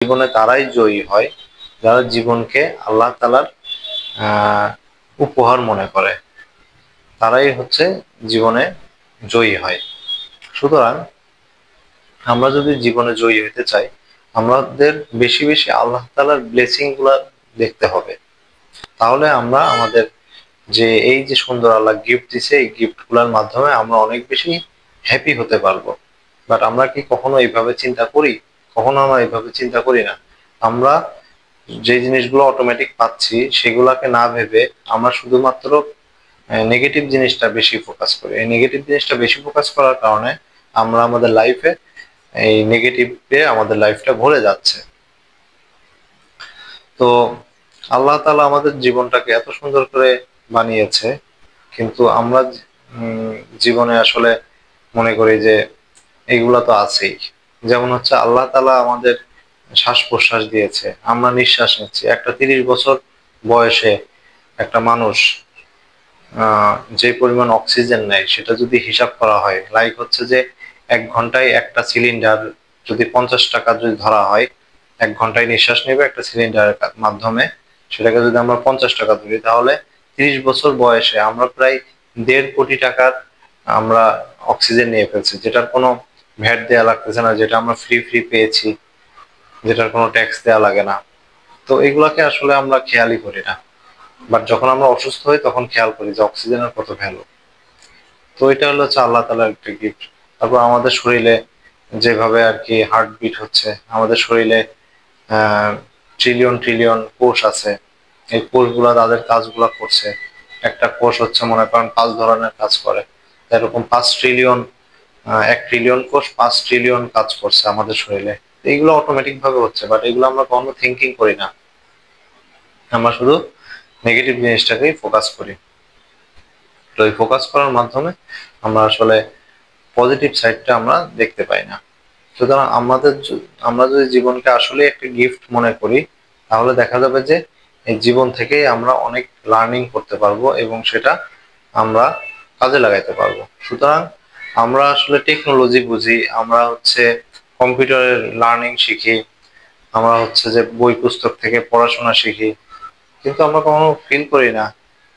জীবনে তারাই জয়ী হয় যারা জীবনকে আল্লাহ তাআলার উপহার মনে করে, তারাই হচ্ছে জীবনে জয়ী হয়। সুতরাং আমরা যদি জীবনে জয়ী হতে চাই, আমাদের বেশি বেশি আল্লাহ তাআলার ব্লেসিং গুলা দেখতে হবে। তাহলে আমরা আমাদের যে এই যে সুন্দর আল্লাহ গিফট দিছে, এই গিফট গুলার মাধ্যমে আমরা অনেক বেশি হ্যাপি হতে পারবো। বাট আমরা কি কখনো এইভাবে চিন্তা করি? কখনো আমরা এইভাবে চিন্তা করি না। আমরা যে জিনিসগুলো অটোমেটিক পাচ্ছি সেগুলাকে না ভেবে আমরা শুধুমাত্র নেগেটিভ জিনিসটা বেশি ফোকাস করি। এই নেগেটিভ জিনিসটা বেশি ফোকাস করার কারণে আমরা আমাদের লাইফে এই নেগেটিভে আমাদের লাইফটা ভরে যাচ্ছে। তো আল্লাহ তাআলা আমাদের জীবনটাকে এত সুন্দর করে বানিয়েছে, কিন্তু আমরা জীবনে আসলে মনে করি যে এইগুলা তো আছেই। যেমন হচ্ছে আল্লাহ তাআলা আমাদের শ্বাস প্রশ্বাস দিয়েছে, আমরা নিঃশ্বাস নিচ্ছি। একটা 30 বছর বয়সে একটা মানুষ যে পরিমাণ অক্সিজেন নেয় সেটা যদি হিসাব করা হয়, লাইক হচ্ছে যে 1 ঘন্টায় একটা সিলিন্ডার যদি 50 টাকা যদি ধরা হয়, 1 ঘন্টায় নিঃশ্বাস নেবে একটা সিলিন্ডারের মাধ্যমে, সেটাকে যদি আমরা 50 টাকা ধরি, তাহলে 30 বছর বয়সে আমরা প্রায় 1.5 কোটি টাকার আমরা অক্সিজেন নিয়ে ফেলছি, যেটার কোনো ভ্যাট দেওয়া লাগতেছে না, যেটা আমরা ফ্রি ফ্রি পেয়েছি, যেটার কোনো ট্যাক্স দেওয়া লাগে না। তো এগুলাকে আসলে আমরা খেয়ালই করি না। বাট যখন আমরা অসুস্থ হই তখন খেয়াল করি যে অক্সিজেনের কত ভ্যালু। তো এটা হচ্ছে আল্লাহ তাআলার একটা গিফট। তারপর আমাদের শরীরে যেভাবে আর কি হার্টবিট হচ্ছে, আমাদের শরীরে ট্রিলিয়ন ট্রিলিয়ন কোষ আছে, এই কোষগুলা তাদের কাজগুলা করছে। একটা কোষ হচ্ছে মনে করেন 5 ধরনের কাজ করে, এরকম 5 ট্রিলিয়ন 1 ট্রিলিয়ন কোষ 5 ট্রিলিয়ন কাজ করছে আমাদের শরীরে। এইগুলো অটোমেটিক ভাবে হচ্ছে, বাট এগুলো আমরা কখনো থিঙ্কিং করি না। আমরা শুধু নেগেটিভ জিনিসটাকেই ফোকাস করি। তো এই ফোকাস করার মাধ্যমে আমরা আসলে পজিটিভ সাইডটা আমরা দেখতে পাই না। সুতরাং আমরা যদি জীবনকে আসলে একটা গিফট মনে করি, তাহলে দেখা যাবে যে এই জীবন থেকেই আমরা অনেক লার্নিং করতে পারবো এবং সেটা আমরা কাজে লাগাইতে পারবো। সুতরাং আমরা আসলে টেকনোলজি বুঝি, আমরা হচ্ছে কম্পিউটারের লার্নিং শিখি, আমরা হচ্ছে যে বই পুস্তক থেকে পড়াশোনা শিখি, কিন্তু আমরা কখনো ফিল করি না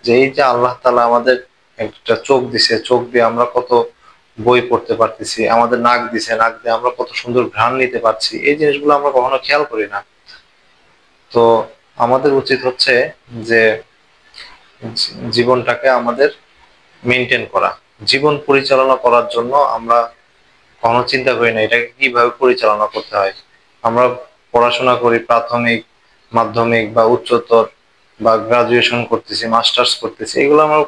যে এই যে আল্লাহ তাআলা আমাদের একটা চোখ দিছে, চোখ দিয়ে আমরা কত বই পড়তে পারতেছি, আমাদের নাক দিছে, নাক দিয়ে আমরা কত সুন্দর ঘ্রাণ নিতে পারছি, এই জিনিসগুলো আমরা কখনো খেয়াল করি না। তো আমাদের উচিত হচ্ছে যে জীবনটাকে আমাদের মেনটেন করা। জীবন পরিচালনা করার জন্য আমরা কখনো চিন্তা করি না এটাকে কিভাবে পরিচালনা করতে হয়। আমরা পড়াশোনা করি, প্রাথমিক, মাধ্যমিক বা উচ্চতর বা গ্রাজুয়েশন করতেছি, মাস্টার্স করতেছি, এগুলো আমরা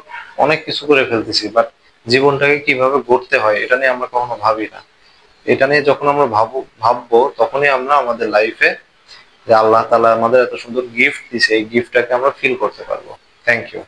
অনেক কিছু করে ফেলতেছি, বাট জীবনটাকে কিভাবে গড়তে হয় এটা নিয়ে আমরা কখনো ভাবি না। এটা নিয়ে যখন আমরা ভাববো তখনই আমরা আমাদের লাইফে যে আল্লাহ তাআলা আমাদের এত সুন্দর গিফট দিছে, এই গিফটটাকে আমরা ফিল করতে পারবো। Thank you.